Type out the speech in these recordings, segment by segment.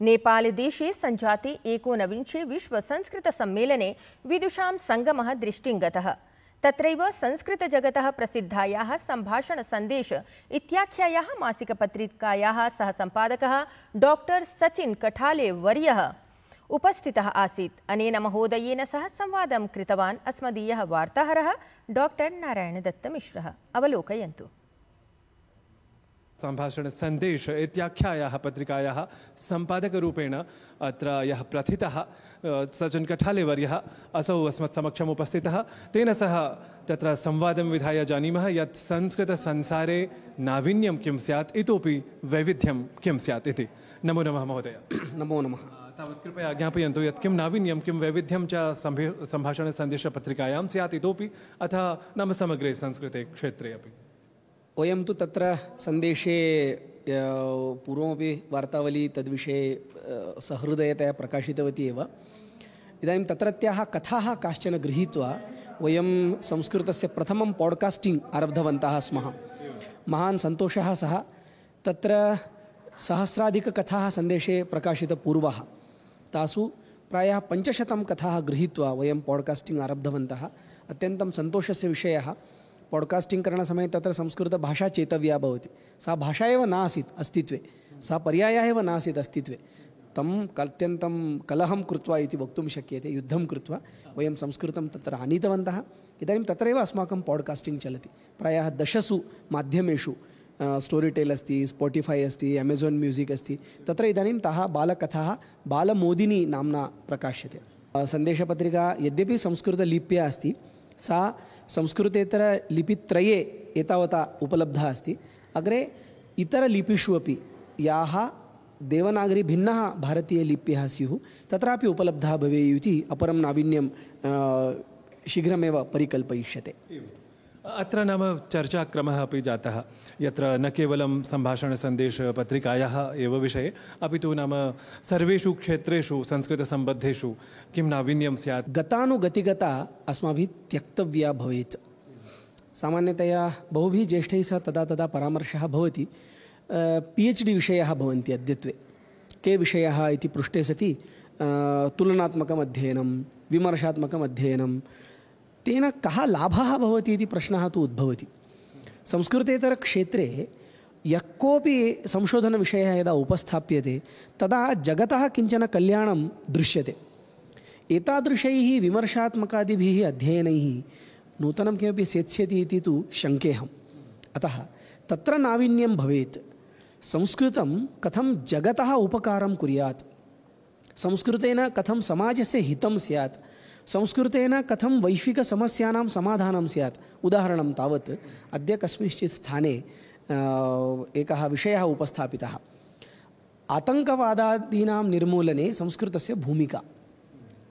नेपालदेशे सञ्जाते एकोनविंशे विश्वसंस्कृतसम्मेलने विदुषां संगमः दृष्टिं गतः। तत्रैव संस्कृतजगतः प्रसिद्धायाः सम्भाषणसन्देश इत्याख्यायाः मासिकपत्रिकायाः सहसम्पादकः डॉक्टर सचिन कठाले वर्यः उपस्थितः आसीत्। अनेन महोदयेन सह संवादं कृतवान् अस्मदीयः वार्ताहरः डॉक्टर नारायणदत्तमिश्रः। अवलोकयन्तु। सम्भाषण संदेश इत्याख्यायाः पत्रिकायाः सम्पादकरूपेण अत्र यः प्रथितः सचिन कठाले वर्यः असौ अस्मत् समक्षम् उपस्थितः। तेन सह तत्र संवादं विधाय जानीमः यत् संस्कृतसंसारे नावीन्यं किं स्यात्, इतोपि वैविध्यं किं स्यात् इति। नमो नमः महोदय। नमो नमः। तावत् कृपया ज्ञापयन्तु यत् किं नावीन्यं किं वैविध्यं च सम्भाषणसन्देशपत्रिकायां स्यात् इतोपि, अथ नाम समग्रे संस्कृते क्षेत्रे अपि। वयं तु तत्र सन्देशे पूर्वमपि वार्तावली तद्विषये सहृदयतया प्रकाशितवती एव। इदानीं तत्रत्याः कथाः काश्चन गृहीत्वा वयं संस्कृतस्य प्रथमं पॉडकास्टिंग आरब्धवन्तः स्मः। महान् सन्तोषः सः। तत्र सहस्राधिककथाः सन्देशे प्रकाशितपूर्वः, तासु प्रायः 500 कथाः गृहीत्वा वयं पॉडकास्टिंग आरब्धवन्तः। अत्यन्तं सन्तोषस्य विषयः। पॉडकास्टिंग करणसमये तत्र संस्कृतभाषा चेतव्या भवति। सा भाषा एव नासीत् अस्तित्वे, सा पर्यायः एव नासीत् अस्तित्वे। तं अत्यन्तं कलहं कृत्वा इति वक्तुं शक्यते, युद्धं कृत्वा वयं संस्कृतं तत्र आनीतवन्तः। इदानीं तत्रैव अस्माकं पॉडकास्टिंग चलति। प्रायः 10 माध्यमेषु स्टोरीटेल अस्ति, स्पॉटिफाई अस्ति, अमेज़ान् म्यूजिक अस्ति। तत्र इदानीं ताः बालकथाः बालमोदिनी नाम्ना प्रकाश्यते। सन्देशपत्रिका यद्यपि संस्कृतलिप्या अस्ति, सा संस्कृतेतरलिपित्रये एतावता उपलब्धा अस्ति। अग्रे इतरलिपिषु अपि याः देवनागरी भिन्नाः भारतीयलिप्यः स्युः तत्रापि उपलब्धा भवेयुः इति अपरं नावीन्यं शीघ्रमेव परिकल्पयिष्यते। अत्र नाम चर्चाक्रमः अपि जातः, यत्र न केवलं सम्भाषणसन्देशपत्रिकायाः एव विषये, अपि तु नाम सर्वेषु क्षेत्रेषु संस्कृतसम्बद्धेषु किं नावीन्यं स्यात्। गतानुगतिगता अस्माभिः त्यक्तव्या भवेत्। सामान्यतया बहुभिः ज्येष्ठैः सह तदा तदा परामर्शः भवति। PhD विषयाः भवन्ति अद्यत्वे। के विषयाः इति पृष्टे सति तुलनात्मकम् अध्ययनं, विमर्शात्मकम् अध्ययनं, तेन कः लाभः भवति इति प्रश्नः तु उद्भवति। संस्कृतेतरक्षेत्रे यः कोऽपि संशोधनविषयः यदा उपस्थाप्यते तदा जगतः किञ्चन कल्याणं दृश्यते। एतादृशैः विमर्शात्मकादिभिः अध्ययनैः नूतनं किमपि सेत्स्यति इति तु शङ्केऽहम्। अतः तत्र नावीन्यं भवेत्। संस्कृतं कथं जगतः उपकारं कुर्यात्, संस्कृतेन कथं समाजस्य हितं स्यात्, संस्कृतेन कथं वैश्विकसमस्यानां समाधानं स्यात्। उदाहरणं तावत् अद्य कस्मिंश्चित् स्थाने एकः विषयः उपस्थापितः, आतङ्कवादादीनां निर्मूलने संस्कृतस्य भूमिका।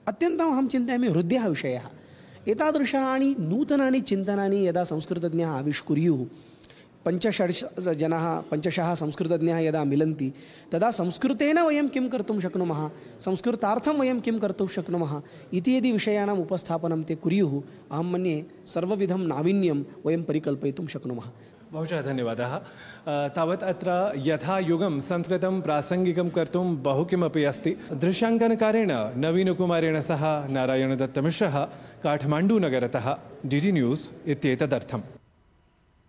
अत्यन्तम् अहं चिन्तयामि हृद्यः विषयः। एतादृशानि नूतनानि चिन्तनानि यदा संस्कृतज्ञाः आविष्कुर्युः, 5-6 संस्कृतज्ञाः यदा मिलन्ति, तदा संस्कृतेन वयं किं कर्तुं शक्नुमः, संस्कृतार्थं वयं किं कर्तुं शक्नुमः इति यदि विषयाणाम् उपस्थापनं ते कुर्युः, अहं मन्ये सर्वविधं नावीन्यं वयं परिकल्पयितुं शक्नुमः। बहुशः धन्यवादः। तावत् अत्र यथा युगं संस्कृतं प्रासङ्गिकं कर्तुं बहु किमपि अस्ति। दृश्याङ्कनकारेण नवीनकुमारेण सह नारायणदत्तमिश्रः, काठमाण्डूनगरतः, DD न्यूज़ इत्येतदर्थम्।